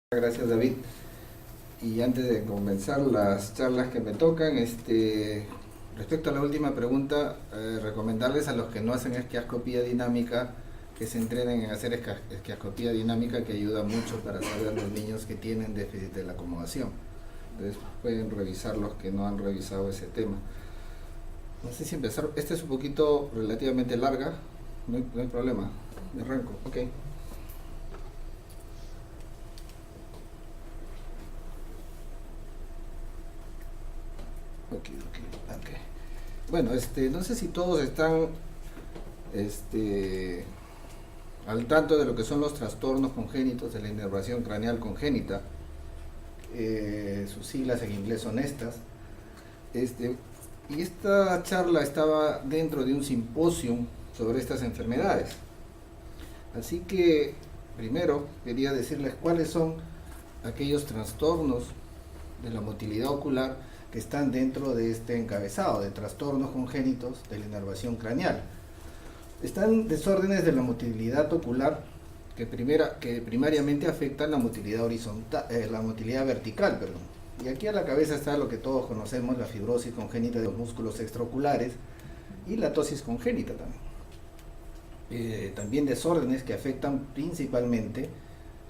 Gracias, David. Y antes de comenzar las charlas que me tocan, respecto a la última pregunta, recomendarles a los que no hacen esquiascopía dinámica que se entrenen en hacer esquiascopía dinámica, que ayuda mucho para saber los niños que tienen déficit de la acomodación. Entonces pueden revisar los que no han revisado ese tema. No sé si empezar. Esta es un poquito relativamente larga, no hay problema. Me arranco. Ok. Ok. Bueno, no sé si todos están al tanto de lo que son los trastornos congénitos de la inervación craneal congénita. Sus siglas en inglés son estas. Y esta charla estaba dentro de un simposio sobre estas enfermedades. Así que primero quería decirles cuáles son aquellos trastornos de la motilidad ocular que están dentro de este encabezado de trastornos congénitos de la inervación craneal. Están desórdenes de la motilidad ocular que primariamente afectan la motilidad la motilidad vertical, perdón. Y aquí a la cabeza está lo que todos conocemos, la fibrosis congénita de los músculos extraoculares y la ptosis congénita también. También desórdenes que afectan principalmente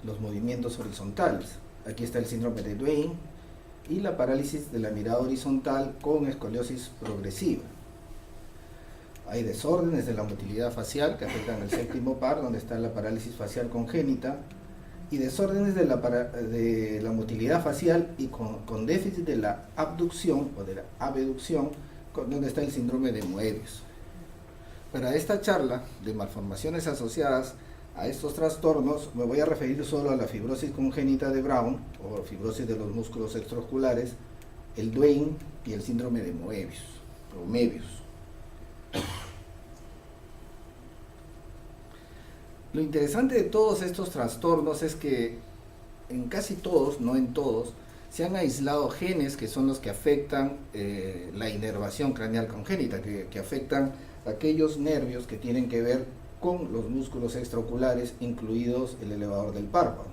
los movimientos horizontales. Aquí está el síndrome de Duane y la parálisis de la mirada horizontal con escoliosis progresiva. Hay desórdenes de la motilidad facial que afectan el séptimo par, donde está la parálisis facial congénita, y desórdenes de la motilidad facial y con déficit de la abducción o de la abducción, donde está el síndrome de Moebius. Para esta charla de malformaciones asociadas a estos trastornos me voy a referir solo a la fibrosis congénita de Brown o fibrosis de los músculos extraoculares, el Duane y el síndrome de Moebius o Mebius. Lo interesante de todos estos trastornos es que en casi todos, no en todos, se han aislado genes que son los que afectan la inervación craneal congénita, que afectan aquellos nervios que tienen que ver con los músculos extraoculares, incluidos el elevador del párpado.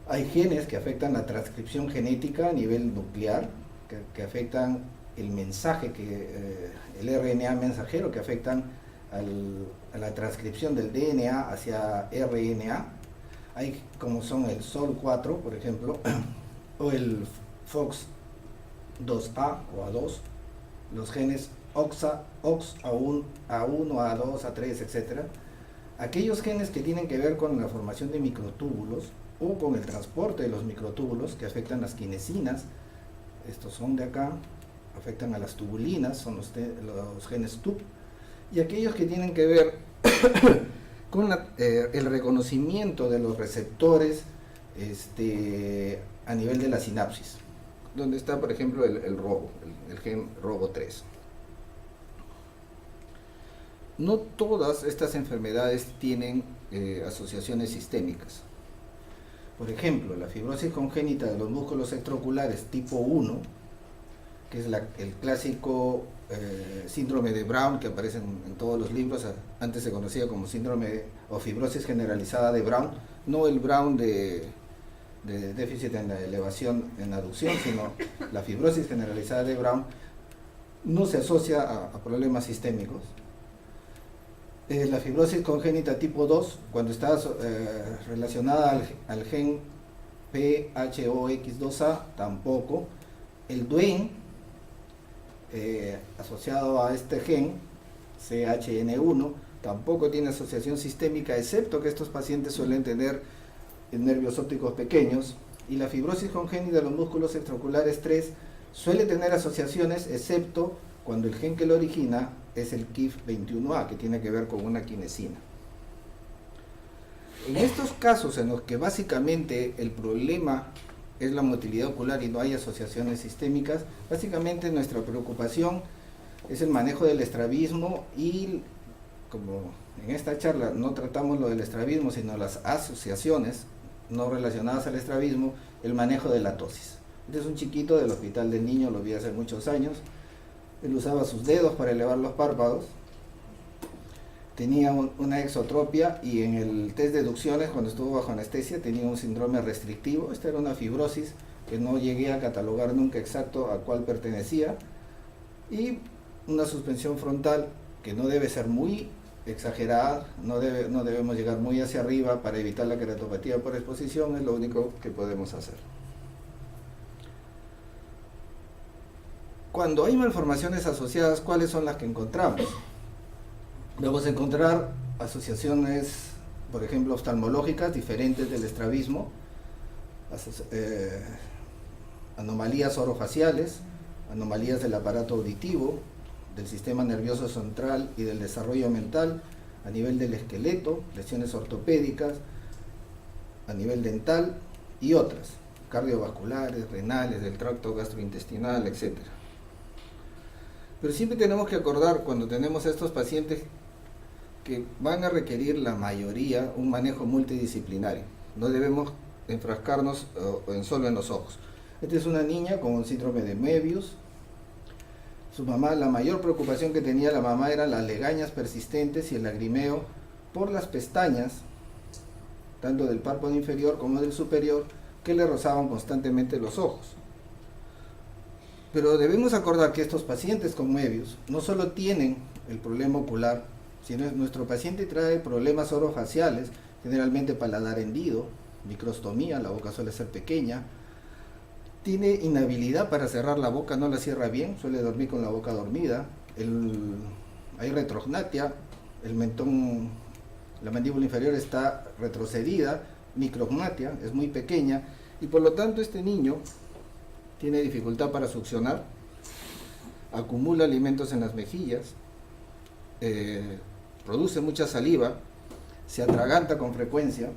Hay genes que afectan la transcripción genética a nivel nuclear, que afectan el mensaje, el RNA mensajero, que afectan a la transcripción del DNA hacia RNA. Hay como son el SOL4, por ejemplo, o el FOX2A o A2, los genes OX1, A1, A2, A3, etc. Aquellos genes que tienen que ver con la formación de microtúbulos o con el transporte de los microtúbulos, que afectan las quinesinas, estos son de acá, afectan a las tubulinas, son los genes TUB, y aquellos que tienen que ver con el reconocimiento de los receptores a nivel de la sinapsis, donde está, por ejemplo, el gen ROBO3. No todas estas enfermedades tienen asociaciones sistémicas. Por ejemplo, la fibrosis congénita de los músculos extraoculares tipo 1, que es el clásico síndrome de Brown, que aparece en todos los libros. Antes se conocía como síndrome o fibrosis generalizada de Brown, no el Brown de déficit en la elevación en aducción, sino la fibrosis generalizada de Brown, no se asocia a problemas sistémicos. La fibrosis congénita tipo 2, cuando está relacionada al gen PHOX2A, tampoco. El Duane, asociado a este gen, CHN1, tampoco tiene asociación sistémica, excepto que estos pacientes suelen tener nervios ópticos pequeños. Y la fibrosis congénita de los músculos extraoculares 3 suele tener asociaciones, excepto cuando el gen que lo origina es el KIF21A, que tiene que ver con una quinesina. En estos casos en los que básicamente el problema es la motilidad ocular y no hay asociaciones sistémicas, básicamente nuestra preocupación es el manejo del estrabismo, y como en esta charla no tratamos lo del estrabismo, sino las asociaciones no relacionadas al estrabismo, el manejo de la ptosis. Este es un chiquito del Hospital del Niño, lo vi hace muchos años. Él usaba sus dedos para elevar los párpados tenía una exotropia, y en el test de deducciones, cuando estuvo bajo anestesia, tenía un síndrome restrictivo. Esta era una fibrosis que no llegué a catalogar nunca exacto a cuál pertenecía, y una suspensión frontal que no debe ser muy exagerada, no debemos llegar muy hacia arriba para evitar la queratopatía por exposición. Es lo único que podemos hacer. Cuando hay malformaciones asociadas, ¿cuáles son las que encontramos? Vamos a encontrar asociaciones, por ejemplo, oftalmológicas diferentes del estrabismo, anomalías orofaciales, anomalías del aparato auditivo, del sistema nervioso central y del desarrollo mental, a nivel del esqueleto, lesiones ortopédicas, a nivel dental y otras, cardiovasculares, renales, del tracto gastrointestinal, etc. Pero siempre tenemos que acordar, cuando tenemos estos pacientes, que van a requerir la mayoría un manejo multidisciplinario. No debemos enfrascarnos solo en los ojos. Esta es una niña con un síndrome de Möbius. Su mamá, la mayor preocupación que tenía la mamá eran las legañas persistentes y el lagrimeo por las pestañas, tanto del párpado inferior como del superior, que le rozaban constantemente los ojos. Pero debemos acordar que estos pacientes con Möbius no solo tienen el problema ocular, sino nuestro paciente trae problemas orofaciales, generalmente paladar hendido, microstomía, la boca suele ser pequeña, tiene inhabilidad para cerrar la boca, no la cierra bien, suele dormir con la boca dormida, hay retrognatia, el mentón, la mandíbula inferior está retrocedida, micrognatia, es muy pequeña, y por lo tanto este niño tiene dificultad para succionar, acumula alimentos en las mejillas, produce mucha saliva, se atraganta con frecuencia,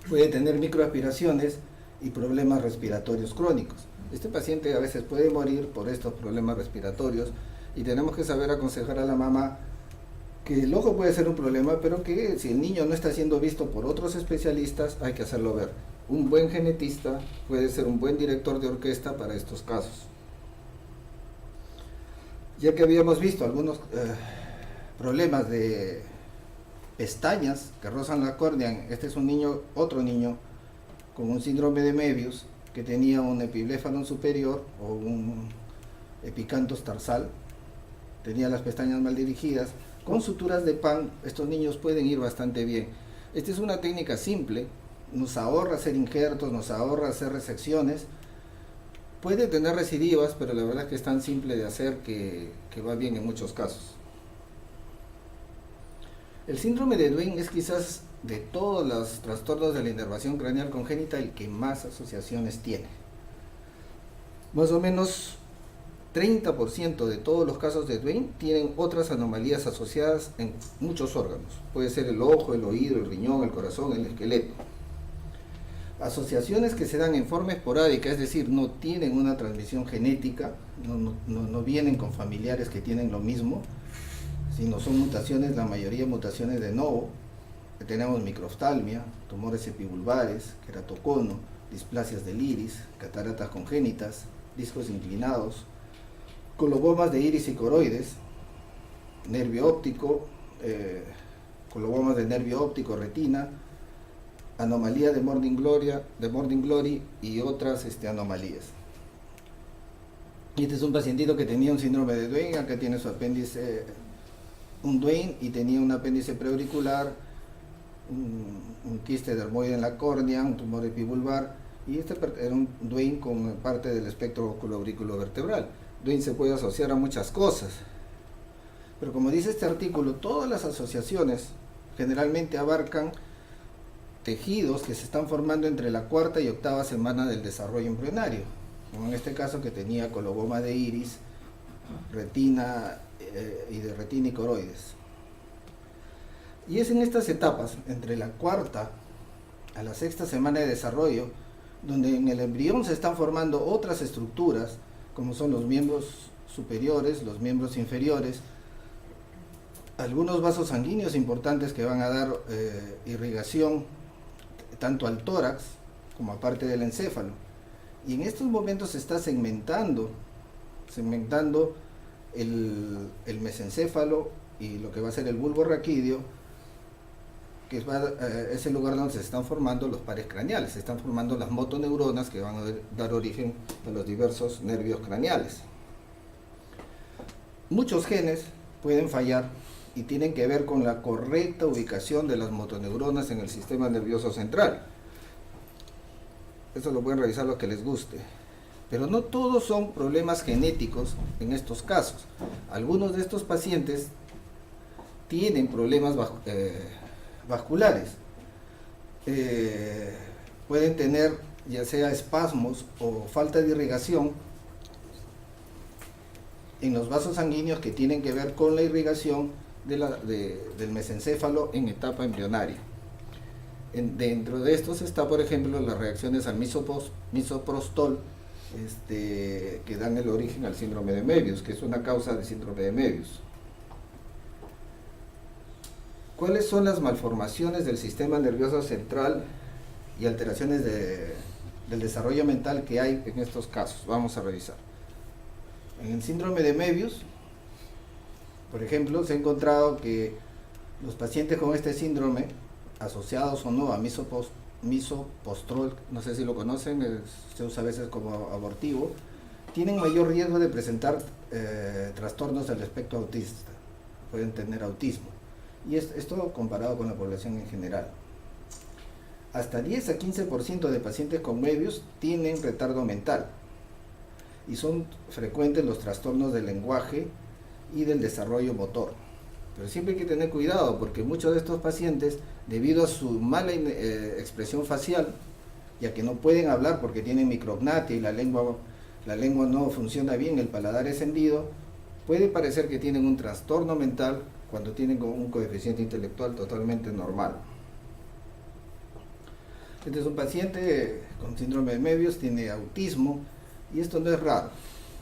puede tener microaspiraciones y problemas respiratorios crónicos. Este paciente a veces puede morir por estos problemas respiratorios, y tenemos que saber aconsejar a la mamá que el ojo puede ser un problema, pero que si el niño no está siendo visto por otros especialistas, hay que hacerlo ver. Un buen genetista puede ser un buen director de orquesta para estos casos. Ya que habíamos visto algunos problemas de pestañas que rozan la córnea, este es otro niño con un síndrome de Möbius que tenía un epibléfano superior o un epicanthus tarsal, tenía las pestañas mal dirigidas, con suturas de pan. Estos niños pueden ir bastante bien. Esta es una técnica simple, nos ahorra hacer injertos, nos ahorra hacer resecciones, puede tener recidivas, pero la verdad es que es tan simple de hacer que va bien en muchos casos. El síndrome de Duane es quizás de todos los trastornos de la inervación craneal congénita el que más asociaciones tiene. Más o menos 30% de todos los casos de Duane tienen otras anomalías asociadas en muchos órganos. Puede ser el ojo, el oído, el riñón, el corazón, el esqueleto. Asociaciones que se dan en forma esporádica, es decir, no tienen una transmisión genética, no vienen con familiares que tienen lo mismo, sino son mutaciones, la mayoría mutaciones de novo. Tenemos microftalmia, tumores epibulbares, queratocono, displasias del iris, cataratas congénitas, discos inclinados, colobomas de iris y coroides, nervio óptico, colobomas de nervio óptico, retina, anomalía de Morning Glory y otras anomalías. Y este es un pacientito que tenía un síndrome de Duane, acá tiene su apéndice, un Duane, y tenía un apéndice preauricular, un quiste dermoide en la córnea, un tumor epibulbar, y este era un Duane con parte del espectro oculoauriculo vertebral. Duane se puede asociar a muchas cosas, pero como dice este artículo, todas las asociaciones generalmente abarcan tejidos que se están formando entre la cuarta y octava semana del desarrollo embrionario, como en este caso que tenía coloboma de iris, retina y de retina y coroides. Y es en estas etapas, entre la cuarta a la sexta semana de desarrollo, donde en el embrión se están formando otras estructuras, como son los miembros superiores, los miembros inferiores, algunos vasos sanguíneos importantes que van a dar irrigación tanto al tórax como a parte del encéfalo. Y en estos momentos se está segmentando el mesencéfalo y lo que va a ser el bulbo raquídeo, que es el lugar donde se están formando los pares craneales, se están formando las motoneuronas que van a dar origen a los diversos nervios craneales. Muchos genes pueden fallar y tienen que ver con la correcta ubicación de las motoneuronas en el sistema nervioso central. Eso lo pueden revisar los que les guste. Pero no todos son problemas genéticos en estos casos. Algunos de estos pacientes tienen problemas vasculares. Pueden tener ya sea espasmos o falta de irrigación en los vasos sanguíneos que tienen que ver con la irrigación del mesencéfalo en etapa embrionaria. Dentro de estos está, por ejemplo, las reacciones al misoprostol, que dan el origen al síndrome de Möbius, que es una causa de síndrome de Möbius. ¿Cuáles son las malformaciones del sistema nervioso central y alteraciones del desarrollo mental que hay en estos casos? Vamos a revisar. En el síndrome de Möbius, por ejemplo, se ha encontrado que los pacientes con este síndrome, asociados o no a misoprostol, no sé si lo conocen, se usa a veces como abortivo, tienen mayor riesgo de presentar trastornos del espectro autista, pueden tener autismo. Y esto comparado con la población en general. Hasta 10 a 15% de pacientes con Möbius tienen retardo mental y son frecuentes los trastornos del lenguaje y del desarrollo motor. Pero siempre hay que tener cuidado porque muchos de estos pacientes, debido a su mala expresión facial, ya que no pueden hablar porque tienen micrognatia y la lengua no funciona bien, el paladar es hendido, puede parecer que tienen un trastorno mental cuando tienen un coeficiente intelectual totalmente normal. Este es un paciente con síndrome de Möbius, tiene autismo, y esto no es raro.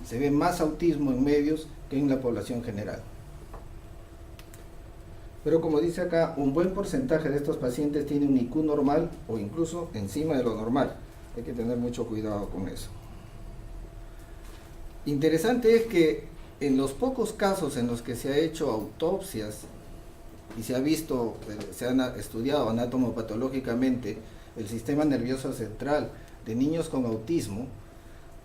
Se ve más autismo en Möbius que en la población general. Pero como dice acá, un buen porcentaje de estos pacientes tiene un IQ normal o incluso encima de lo normal. Hay que tener mucho cuidado con eso. Interesante es que en los pocos casos en los que se ha hecho autopsias y se ha visto, se han estudiado anatomopatológicamente el sistema nervioso central de niños con autismo,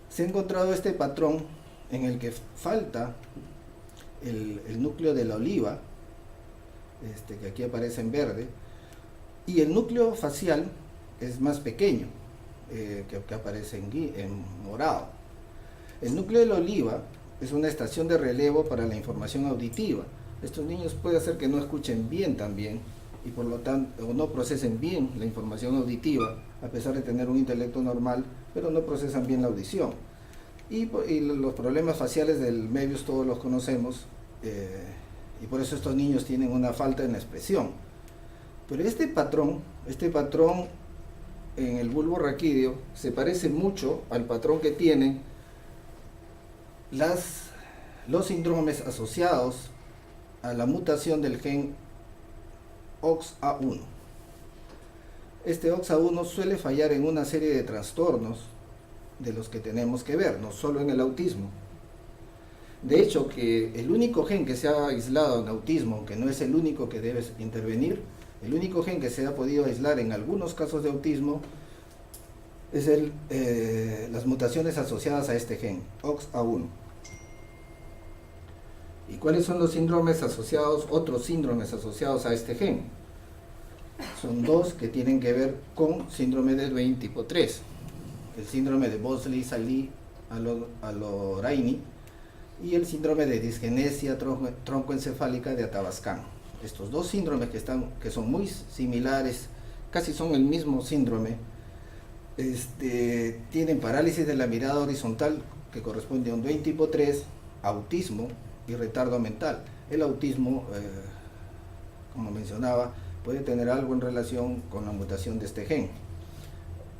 se ha encontrado este patrón en el que falta el núcleo de la oliva, que aquí aparece en verde, y el núcleo facial es más pequeño, que aparece en morado. El núcleo de la oliva es una estación de relevo para la información auditiva. Estos niños puede ser que no escuchen bien también y por lo tanto o no procesen bien la información auditiva, a pesar de tener un intelecto normal, pero no procesan bien la audición. Y los problemas faciales del Möbius todos los conocemos, y por eso estos niños tienen una falta en la expresión. Pero este patrón en el bulbo raquídeo se parece mucho al patrón que tienen los síndromes asociados a la mutación del gen OXA1. Este OXA1 suele fallar en una serie de trastornos de los que tenemos que ver, no solo en el autismo. De hecho, que el único gen que se ha aislado en autismo, aunque no es el único que debe intervenir, el único gen que se ha podido aislar en algunos casos de autismo es las mutaciones asociadas a este gen, OXA1. ¿Y cuáles son los síndromes asociados, otros síndromes asociados a este gen? Son dos que tienen que ver con síndrome de Duane tipo 3. El síndrome de Bosley-Salih-Aloraini y el síndrome de disgenesia troncoencefálica de Atabascan. Estos dos síndromes que son muy similares, casi son el mismo síndrome, tienen parálisis de la mirada horizontal que corresponde a un Duane tipo 3, autismo y retardo mental. El autismo, como mencionaba, puede tener algo en relación con la mutación de este gen.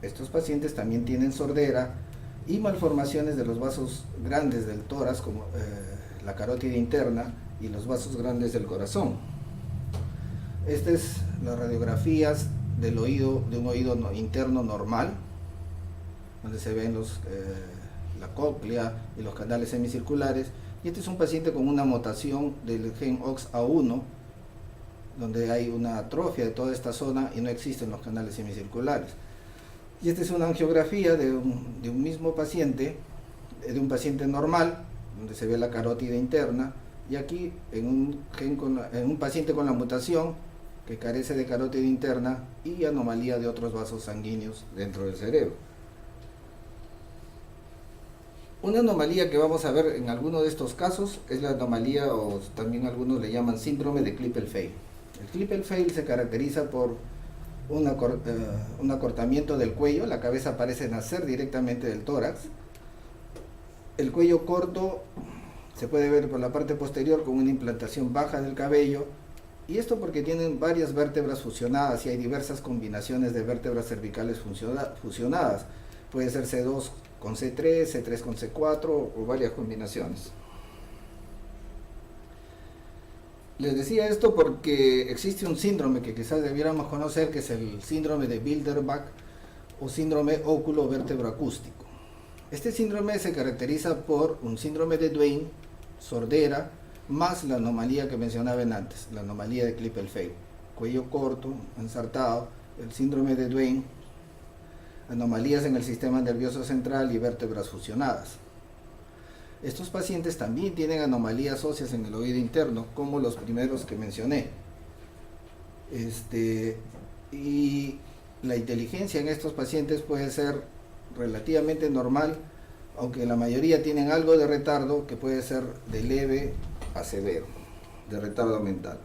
Estos pacientes también tienen sordera y malformaciones de los vasos grandes del tórax, como la carótida interna y los vasos grandes del corazón. Estas es las radiografías del oído, de un oído interno normal, donde se ven la cóclea y los canales semicirculares, Y este es un paciente con una mutación del gen OXA1, donde hay una atrofia de toda esta zona y no existen los canales semicirculares. Y esta es una angiografía de un mismo paciente, de un paciente normal, donde se ve la carótida interna, y aquí en un paciente con la mutación que carece de carótida interna y anomalía de otros vasos sanguíneos dentro del cerebro. Una anomalía que vamos a ver en alguno de estos casos es la anomalía, o también algunos le llaman síndrome de Klippel-Feil. El Klippel-Feil se caracteriza por un acortamiento del cuello, la cabeza parece nacer directamente del tórax. El cuello corto se puede ver por la parte posterior con una implantación baja del cabello, y esto porque tienen varias vértebras fusionadas y hay diversas combinaciones de vértebras cervicales fusionadas. Puede ser C2 con C3, C3 con C4 o varias combinaciones. Les decía esto porque existe un síndrome que quizás debiéramos conocer, que es el síndrome de Bilderbach o síndrome óculo-vértebro-acústico. Este síndrome se caracteriza por un síndrome de Duane, sordera, más la anomalía que mencionaba antes, la anomalía de Klippel-Feil, cuello corto, ensartado, el síndrome de Duane, anomalías en el sistema nervioso central y vértebras fusionadas. Estos pacientes también tienen anomalías óseas en el oído interno, como los primeros que mencioné. Y la inteligencia en estos pacientes puede ser relativamente normal, aunque la mayoría tienen algo de retardo que puede ser de leve a severo, de retardo mental.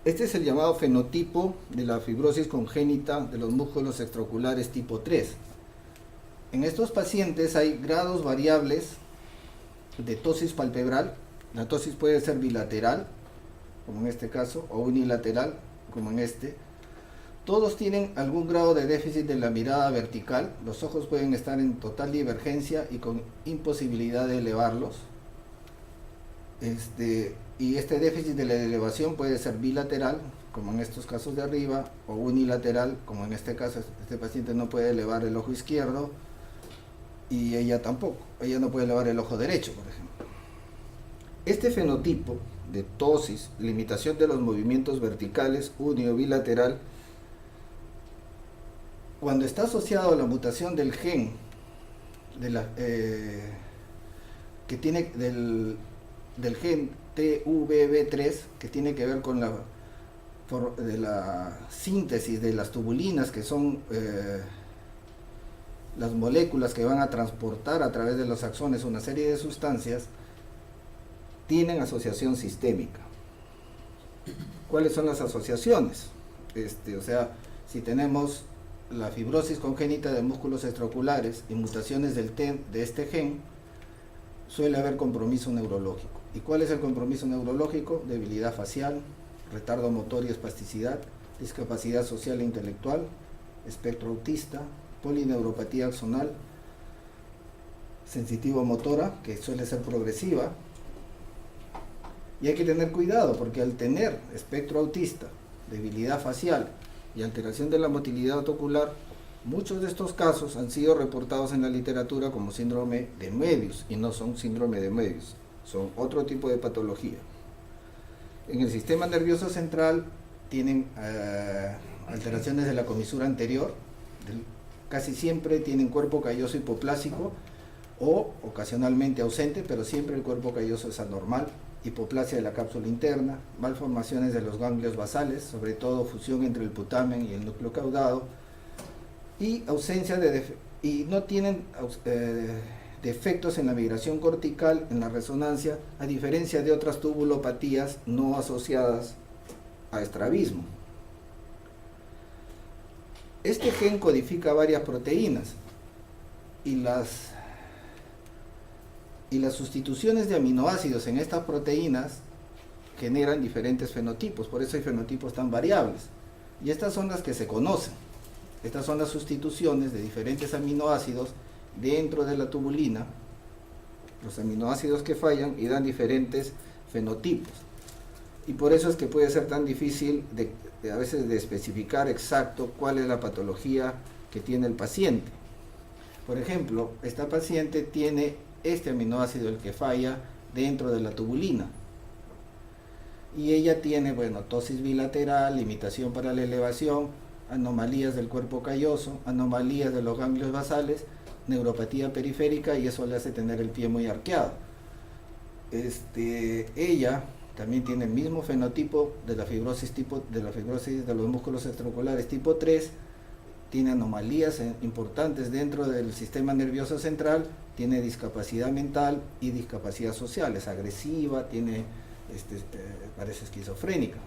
Este es el llamado fenotipo de la fibrosis congénita de los músculos extraoculares tipo 3. En estos pacientes hay grados variables de ptosis palpebral. La ptosis puede ser bilateral, como en este caso, o unilateral, como en este. Todos tienen algún grado de déficit de la mirada vertical. Los ojos pueden estar en total divergencia y con imposibilidad de elevarlos. Y este déficit de la elevación puede ser bilateral, como en estos casos de arriba, o unilateral, como en este caso. Este paciente no puede elevar el ojo izquierdo y ella tampoco. Ella no puede elevar el ojo derecho, por ejemplo. Este fenotipo de ptosis, limitación de los movimientos verticales, uni o bilateral, cuando está asociado a la mutación del gen que tiene del gen TVB3, que tiene que ver con la síntesis de las tubulinas, que son las moléculas que van a transportar a través de los axones una serie de sustancias, tienen asociación sistémica. ¿Cuáles son las asociaciones? O sea, si tenemos la fibrosis congénita de músculos extraoculares y mutaciones de este gen, suele haber compromiso neurológico. ¿Y cuál es el compromiso neurológico? Debilidad facial, retardo motor y espasticidad, discapacidad social e intelectual, espectro autista, polineuropatía axonal, sensitivo-motora, que suele ser progresiva. Y hay que tener cuidado, porque al tener espectro autista, debilidad facial y alteración de la motilidad ocular, muchos de estos casos han sido reportados en la literatura como síndrome de Möbius, y no son síndrome de Möbius, son otro tipo de patología. En el sistema nervioso central tienen alteraciones de la comisura anterior, casi siempre tienen cuerpo calloso hipoplásico o ocasionalmente ausente, pero siempre el cuerpo calloso es anormal, hipoplasia de la cápsula interna, malformaciones de los ganglios basales, sobre todo fusión entre el putamen y el núcleo caudado, y ausencia y no tienen defectos en la migración cortical, en la resonancia, a diferencia de otras tubulopatías no asociadas a estrabismo. Este gen codifica varias proteínas y las sustituciones de aminoácidos en estas proteínas generan diferentes fenotipos, por eso hay fenotipos tan variables. Y estas son las que se conocen. Estas son las sustituciones de diferentes aminoácidos dentro de la tubulina, los aminoácidos que fallan y dan diferentes fenotipos. Y por eso es que puede ser tan difícil a veces de especificar exacto cuál es la patología que tiene el paciente. Por ejemplo, esta paciente tiene este aminoácido el que falla dentro de la tubulina. Y ella tiene, bueno, ptosis bilateral, limitación para la elevación, anomalías del cuerpo calloso, anomalías de los ganglios basales, neuropatía periférica, y eso le hace tener el pie muy arqueado. Ella también tiene el mismo fenotipo de la fibrosis de los músculos extraoculares tipo 3, tiene anomalías importantes dentro del sistema nervioso central, tiene discapacidad mental y discapacidad social, es agresiva, parece esquizofrénica.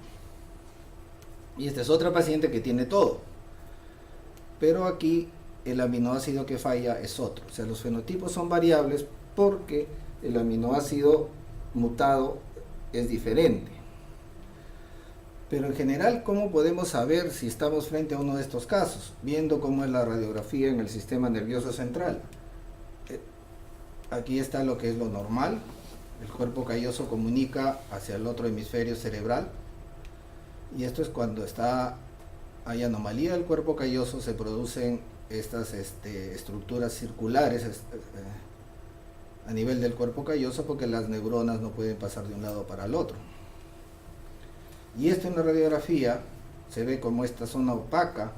Y esta es otra paciente que tiene todo. Pero aquí el aminoácido que falla es otro. O sea, los fenotipos son variables porque el aminoácido mutado es diferente. Pero en general, ¿cómo podemos saber si estamos frente a uno de estos casos? Viendo cómo es la radiografía en el sistema nervioso central. Aquí está lo que es lo normal. El cuerpo calloso comunica hacia el otro hemisferio cerebral. Y esto es cuando hay anomalía del cuerpo calloso, se producen estas estructuras circulares a nivel del cuerpo calloso, porque las neuronas no pueden pasar de un lado para el otro. Y esto en la radiografía se ve como esta zona opaca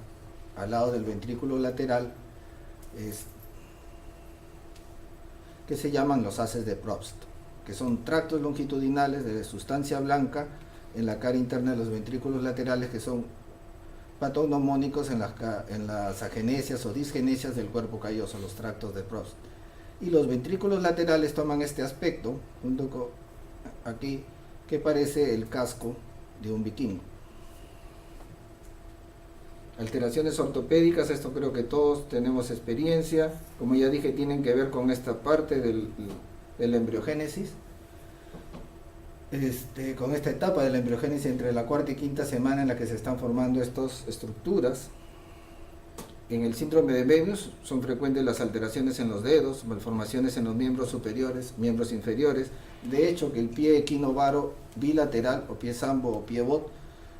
al lado del ventrículo lateral, que se llaman los haces de Probst, que son tractos longitudinales de sustancia blanca en la cara interna de los ventrículos laterales, que son patognomónicos en las agenesias o disgenesias del cuerpo calloso, los tractos de Probst. Y los ventrículos laterales toman este aspecto, junto con aquí, que parece el casco de un vikingo. Alteraciones ortopédicas, esto creo que todos tenemos experiencia, como ya dije, tienen que ver con esta parte de la embriogénesis, con esta etapa de la embriogénesis entre la cuarta y quinta semana en la que se están formando estas estructuras. En el síndrome de Möbius son frecuentes las alteraciones en los dedos, malformaciones en los miembros superiores, miembros inferiores. De hecho, que el pie equinovaro bilateral, o pie sambo o pie bot,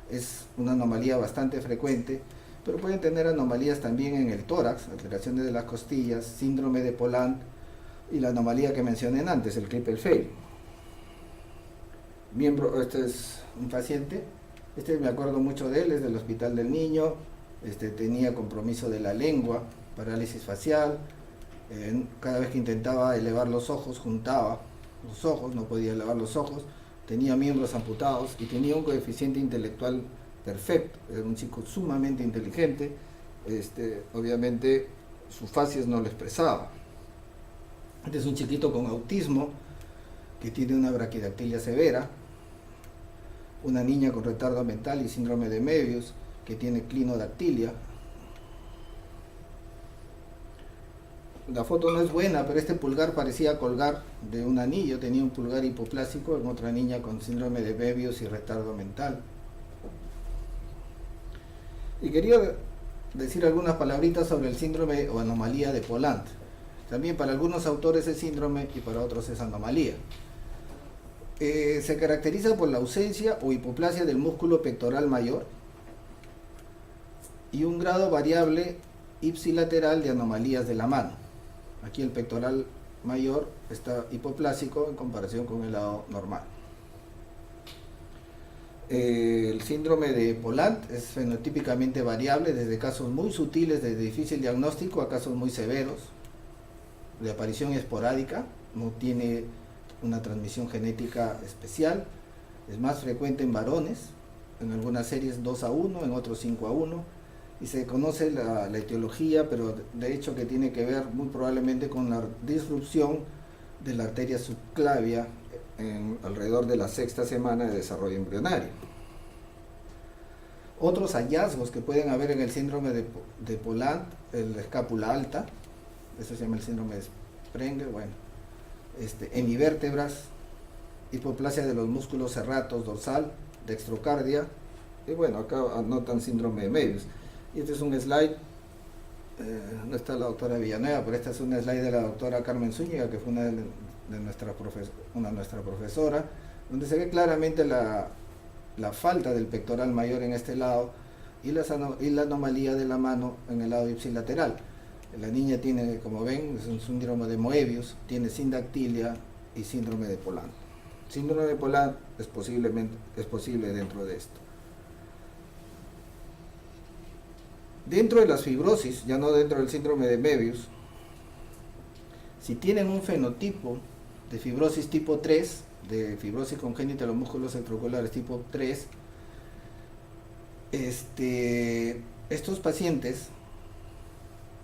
es una anomalía bastante frecuente, pero pueden tener anomalías también en el tórax, alteraciones de las costillas, síndrome de Poland y la anomalía que mencioné antes, el Klippel-Feil. Este es un paciente, me acuerdo mucho de él, es del Hospital del Niño. Tenía compromiso de la lengua, parálisis facial, cada vez que intentaba elevar los ojos, juntaba los ojos, no podía elevar los ojos, tenía miembros amputados y tenía un coeficiente intelectual perfecto, era un chico sumamente inteligente, obviamente sus facies no lo expresaba. Este es un chiquito con autismo que tiene una braquidactilia severa, una niña con retardo mental y síndrome de Möbius que tiene clinodactilia. La foto no es buena, pero este pulgar parecía colgar de un anillo, tenía un pulgar hipoplásico en otra niña con síndrome de Möbius y retardo mental. Y quería decir algunas palabritas sobre el síndrome o anomalía de Poland. También para algunos autores es síndrome y para otros es anomalía. Se caracteriza por la ausencia o hipoplasia del músculo pectoral mayor y un grado variable ipsilateral de anomalías de la mano. Aquí el pectoral mayor está hipoplásico en comparación con el lado normal. El síndrome de Poland es fenotípicamente variable, desde casos muy sutiles de difícil diagnóstico a casos muy severos, de aparición esporádica, no tiene una transmisión genética especial, es más frecuente en varones, en algunas series 2:1, en otros 5:1, y se conoce la etiología, pero de hecho que tiene que ver muy probablemente con la disrupción de la arteria subclavia alrededor de la sexta semana de desarrollo embrionario. Otros hallazgos que pueden haber en el síndrome de Poland, la escápula alta, eso se llama el síndrome de Sprenger, hemivértebras, hipoplasia de los músculos serratos dorsal, dextrocardia, y bueno, acá anotan síndrome de Möbius. Y este es un slide, no está la doctora Villanueva, pero esta es un slide de la doctora Carmen Zúñiga, que fue una nuestra profesora, donde se ve claramente la falta del pectoral mayor en este lado y la anomalía de la mano en el lado ipsilateral. La niña tiene, como ven, es un síndrome de Moebius, tiene sindactilia y síndrome de Poland. Síndrome de Poland es posible dentro de esto. Dentro de las fibrosis, ya no dentro del síndrome de Moebius, si tienen un fenotipo de fibrosis tipo 3, de fibrosis congénita de los músculos extraoculares tipo 3, estos pacientes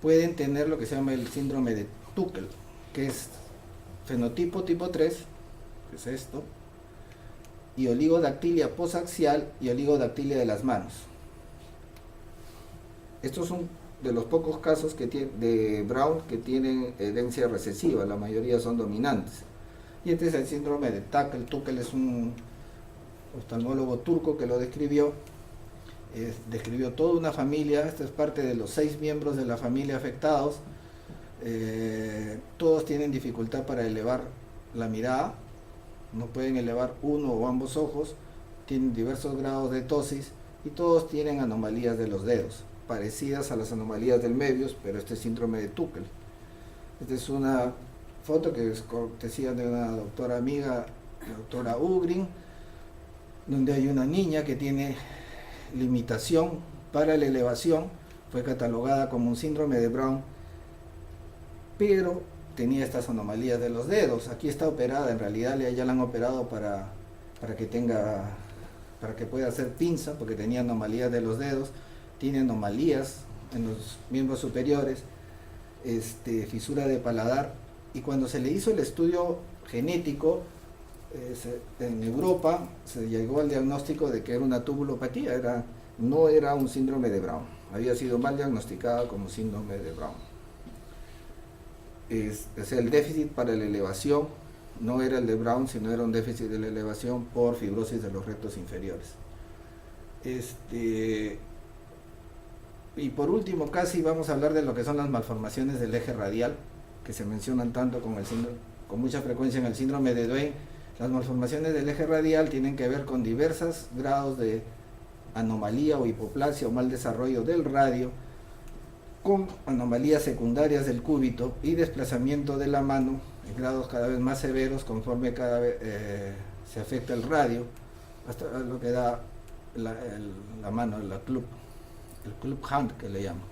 pueden tener lo que se llama el síndrome de Tuchel, que es fenotipo tipo 3, que es esto, y oligodactilia posaxial y oligodactilia de las manos. Estos son de los pocos casos de Brown que tienen herencia recesiva, la mayoría son dominantes. Y este es el síndrome de Tuchel. Tuchel es un oftalmólogo turco que lo describió. Describió toda una familia. Esta es parte de los 6 miembros de la familia afectados. Todos tienen dificultad para elevar la mirada, no pueden elevar uno o ambos ojos, tienen diversos grados de ptosis y todos tienen anomalías de los dedos, parecidas a las anomalías del Moebius, pero este es síndrome de Tuchel. Esta es una foto que es cortesía de una doctora amiga, la doctora Ugrin, donde hay una niña que tiene limitación para la elevación, fue catalogada como un síndrome de Brown, pero tenía estas anomalías de los dedos. Aquí está operada, en realidad ya la han operado para que pueda hacer pinza, porque tenía anomalías de los dedos, tiene anomalías en los miembros superiores, fisura de paladar, y cuando se le hizo el estudio genético en Europa se llegó al diagnóstico de que era una tubulopatía, no era un síndrome de Brown, había sido mal diagnosticada como síndrome de Brown. El déficit para la elevación no era el de Brown, sino era un déficit de la elevación por fibrosis de los rectos inferiores. Y por último, casi vamos a hablar de lo que son las malformaciones del eje radial, que se mencionan tanto con mucha frecuencia en el síndrome de Duane. Las malformaciones del eje radial tienen que ver con diversos grados de anomalía o hipoplasia o mal desarrollo del radio, con anomalías secundarias del cúbito y desplazamiento de la mano en grados cada vez más severos conforme cada vez se afecta el radio, hasta lo que da la mano, el club hand que le llaman.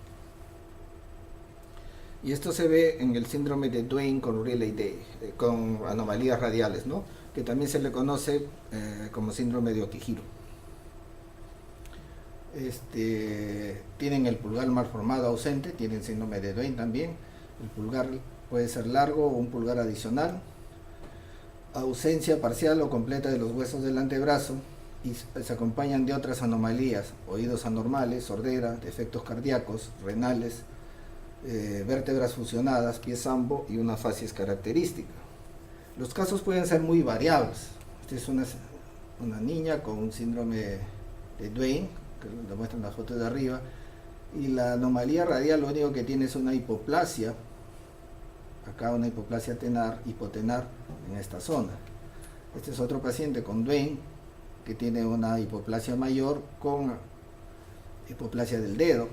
Y esto se ve en el síndrome de Duane con Riley con anomalías radiales, ¿no? Que también se le conoce como síndrome de Okihiro. Tienen el pulgar malformado ausente, tienen síndrome de Duane también. El pulgar puede ser largo o un pulgar adicional, ausencia parcial o completa de los huesos del antebrazo, y se acompañan de otras anomalías: oídos anormales, sordera, defectos cardíacos, renales, vértebras fusionadas, pie zambo y una facies característica. Los casos pueden ser muy variables. Esta es una niña con un síndrome de Duane, que lo muestran las fotos de arriba, y la anomalía radial lo único que tiene es una hipoplasia, acá una hipoplasia hipotenar en esta zona. Este es otro paciente con Duane que tiene una hipoplasia mayor con hipoplasia del dedo,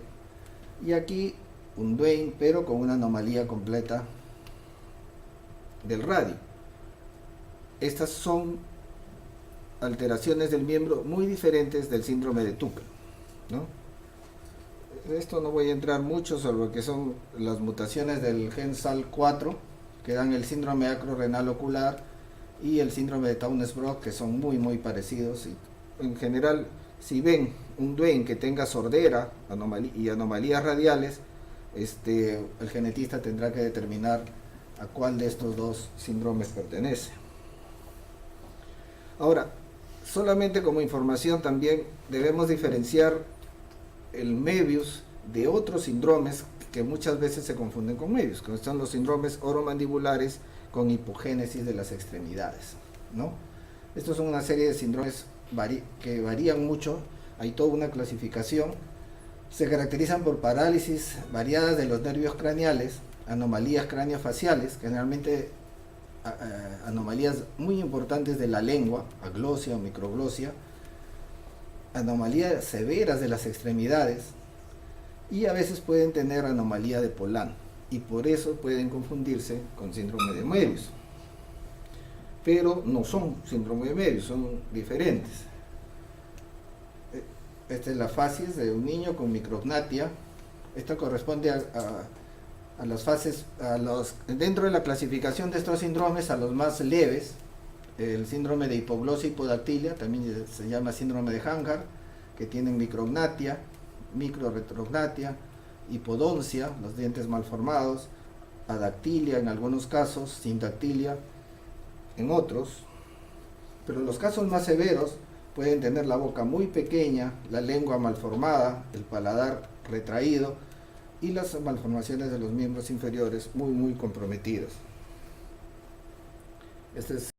y aquí un Duane pero con una anomalía completa del radio. Estas son alteraciones del miembro muy diferentes del síndrome de Tuchel, ¿no? Esto no voy a entrar mucho sobre lo que son las mutaciones del gen SAL4 que dan el síndrome acrorenal ocular y el síndrome de Townes-Brocks, que son muy parecidos. Y en general, si ven un Duane que tenga sordera y anomalías radiales, el genetista tendrá que determinar a cuál de estos dos síndromes pertenece. Ahora, solamente como información también debemos diferenciar el Moebius de otros síndromes que muchas veces se confunden con Moebius, que son los síndromes oromandibulares con hipogénesis de las extremidades, ¿no? Estos son una serie de síndromes que varían mucho, hay toda una clasificación, se caracterizan por parálisis variadas de los nervios craneales, anomalías craneofaciales, generalmente anomalías muy importantes de la lengua, aglosia o microglosia, anomalías severas de las extremidades, y a veces pueden tener anomalía de Poland. y por eso pueden confundirse con síndrome de Moebius. Pero no son síndrome de Moebius, son diferentes. Esta es la facies de un niño con micrognatia. Esto corresponde a las fases, dentro de la clasificación de estos síndromes, a los más leves. El síndrome de hipoglosia hipodactilia, también se llama síndrome de Hanhart, que tienen micrognatia, microretrognatia, hipodoncia, los dientes mal formados, adactilia en algunos casos, sindactilia en otros. Pero los casos más severos pueden tener la boca muy pequeña, la lengua malformada, el paladar retraído y las malformaciones de los miembros inferiores muy comprometidos. Este es